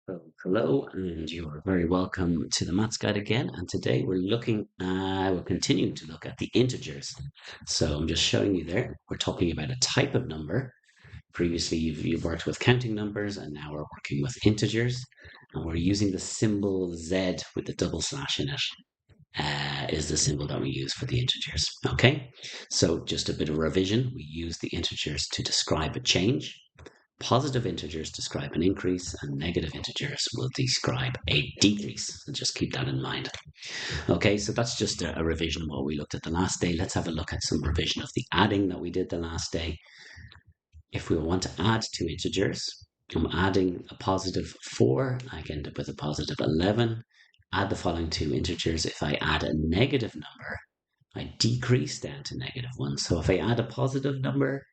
Well, hello, and you are very welcome to the Maths Guide again. And today we're continuing to look at the integers. So I'm just showing you there. We're talking about a type of number. Previously, you've worked with counting numbers, and now we're working with integers. And we're using the symbol Z with the double slash in it. Is the symbol that we use for the integers. Okay, so just a bit of revision. We use the integers to describe a change. Positive integers describe an increase and negative integers will describe a decrease. So just keep that in mind. Okay, so that's just a revision of what we looked at the last day. Let's have a look at some revision of the adding that we did the last day. If we want to add two integers, I'm adding a positive 4, I can end up with a positive 11. Add the following two integers. If I add a negative number, I decrease down to negative 1. So if I add a positive number,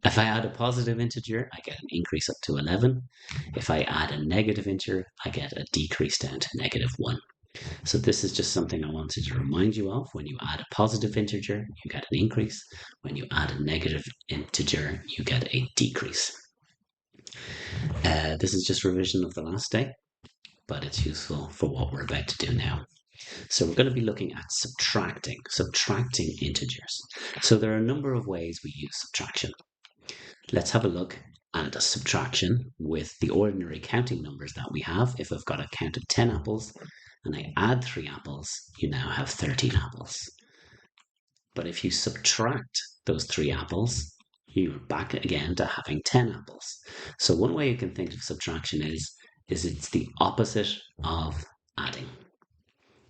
if I add a positive integer, I get an increase up to 11. If I add a negative integer, I get a decrease down to negative 1. So this is just something I wanted to remind you of. When you add a positive integer, you get an increase. When you add a negative integer, you get a decrease. This is just revision of the last day, but it's useful for what we're about to do now. So we're going to be looking at subtracting integers. So there are a number of ways we use subtraction. Let's have a look at a subtraction with the ordinary counting numbers that we have. If I've got a count of 10 apples and I add 3 apples, you now have 13 apples. But if you subtract those 3 apples, you're back again to having 10 apples. So one way you can think of subtraction is it's the opposite of adding.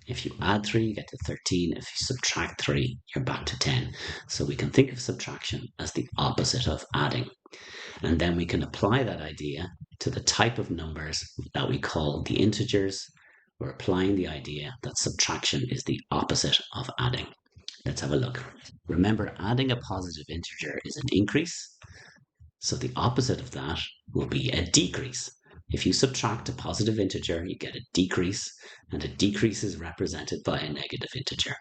If you add 3, you get to 13. If you subtract 3, you're back to 10. So we can think of subtraction as the opposite of adding. And then we can apply that idea to the type of numbers that we call the integers. We're applying the idea that subtraction is the opposite of adding. Let's have a look. Remember, adding a positive integer is an increase. So the opposite of that will be a decrease. If you subtract a positive integer, you get a decrease, and a decrease is represented by a negative integer.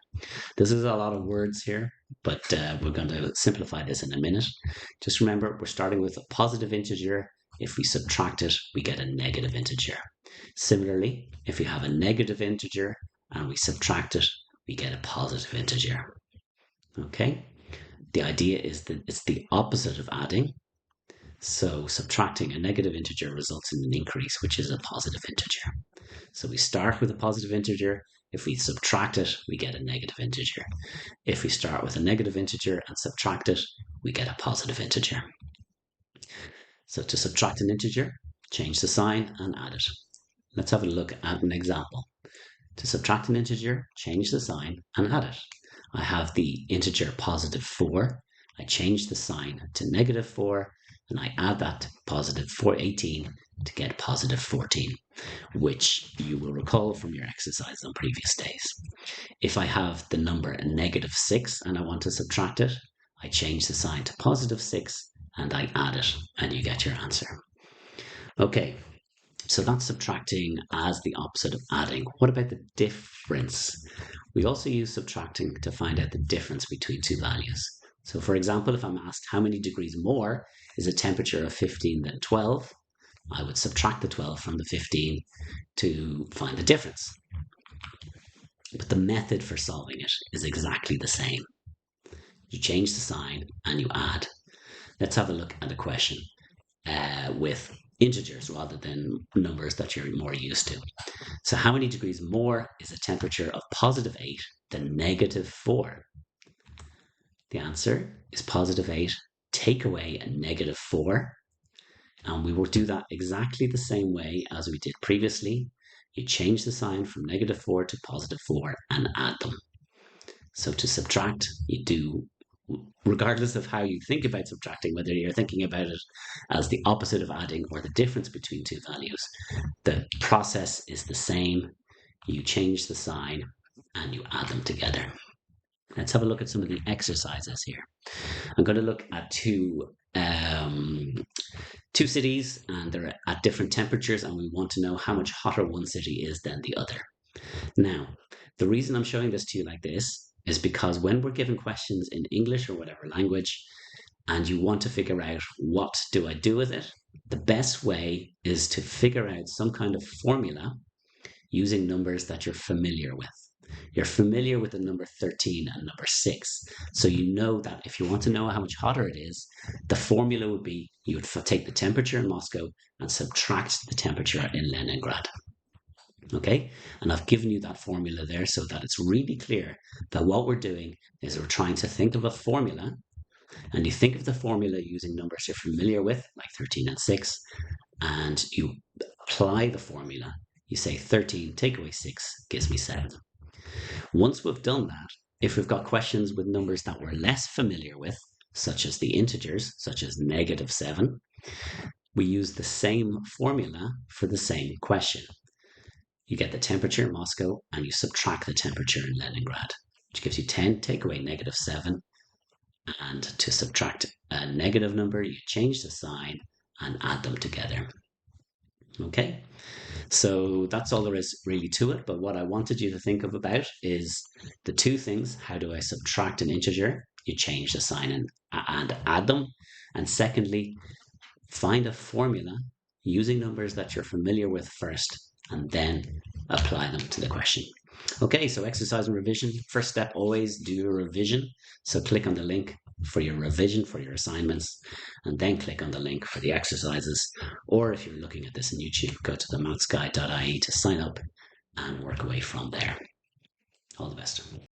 This is a lot of words here, but we're going to simplify this in a minute. Just remember, we're starting with a positive integer. If we subtract it, we get a negative integer. Similarly, if we have a negative integer and we subtract it, we get a positive integer. Okay? The idea is that it's the opposite of adding. So subtracting a negative integer results in an increase, which is a positive integer. So we start with a positive integer. If we subtract it, we get a negative integer. If we start with a negative integer and subtract it, we get a positive integer. So to subtract an integer, change the sign and add it. Let's have a look at an example. To subtract an integer, change the sign and add it. I have the integer positive 4. I change the sign to negative 4 and I add that to positive 18 to get positive 14, which you will recall from your exercise on previous days. If I have the number negative 6 and I want to subtract it, I change the sign to positive 6 and I add it and you get your answer. Okay, so that's subtracting as the opposite of adding. What about the difference? We also use subtracting to find out the difference between two values. So for example, if I'm asked how many degrees more is a temperature of 15 than 12, I would subtract the 12 from the 15 to find the difference. But the method for solving it is exactly the same. You change the sign and you add. Let's have a look at a question with integers rather than numbers that you're more used to. So how many degrees more is a temperature of positive 8 than negative 4? The answer is positive 8. Take away a negative 4. And we will do that exactly the same way as we did previously. You change the sign from negative 4 to positive 4 and add them. So to subtract, you do, regardless of how you think about subtracting, whether you're thinking about it as the opposite of adding or the difference between two values, the process is the same. You change the sign and you add them together. Let's have a look at some of the exercises here. I'm going to look at two cities and they're at different temperatures and we want to know how much hotter one city is than the other. Now, the reason I'm showing this to you like this is because when we're given questions in English or whatever language and you want to figure out what do I do with it, The best way is to figure out some kind of formula using numbers that you're familiar with. You're familiar with the number 13 and number 6. So you know that if you want to know how much hotter it is, the formula would be you would take the temperature in Moscow and subtract the temperature in Leningrad. Okay, and I've given you that formula there so that it's really clear that what we're doing is we're trying to think of a formula, and you think of the formula using numbers you're familiar with, like 13 and 6, and you apply the formula. You say 13 take away 6 gives me 7. Once we've done that, if we've got questions with numbers that we're less familiar with, such as the integers, such as -7, we use the same formula for the same question. You get the temperature in Moscow and you subtract the temperature in Leningrad, which gives you 10, take away -7. And to subtract a negative number, you change the sign and add them together. Okay, so that's all there is really to it. But what I wanted you to think of about is the two things. How do I subtract an integer? You change the sign and add them. And secondly, find a formula using numbers that you're familiar with first, and then apply them to the question. Okay, so exercise and revision. First step, always do your revision. So click on the link for your revision for your assignments, and then click on the link for the exercises. Or if you're looking at this on YouTube, go to themathsguide.ie to sign up and work away from there. All the best.